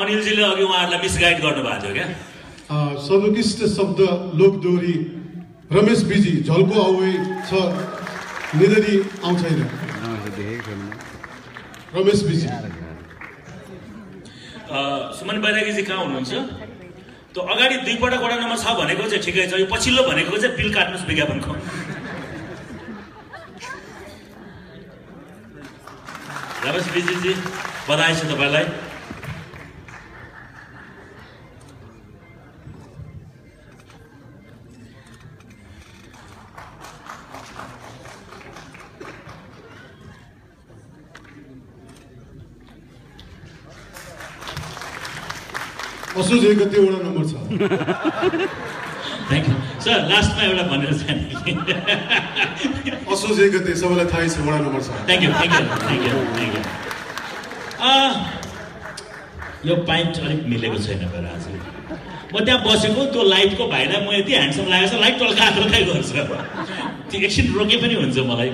अनिलजीले अघि उहाँहरूलाई मिसगाइड गर्नुभएको थियो क्या? सर्वोत्कृष्ट शब्द लोकदोहोरी रमेश बिजी झल्को आउै छ निधरी आउँछैन रमेश बिजी। सुमन बैरागीजी कहाँ हुनुहुन्छ? त्यो अगाडि 2 पटक वडा नम्बर 6 भनेको चाहिँ ठिकै छ, यो पछिल्लो भनेको चाहिँ बिल काट्नुहोस् विज्ञापनको। रमेश बिजीजी बधाई छ तपाईँलाई। असोज 1 गते वडा नम्बर 6। Thank you sir. लास्टमा एउटा भनेर जाने असोज 1 गते सबैलाई थाहै छ वडा number 6। Thank you thank you thank you thank you. यो पाइन्ट अलिक मिलेको छैन मेरो आज। म त्यहाँ बसेको त्यो लाइटको भाइलाई म यति ह्यान्डसम लागेको छ, लाइट टल्का गर्छ त्यो एकछिन रोके पनि हुन्छ मलाई।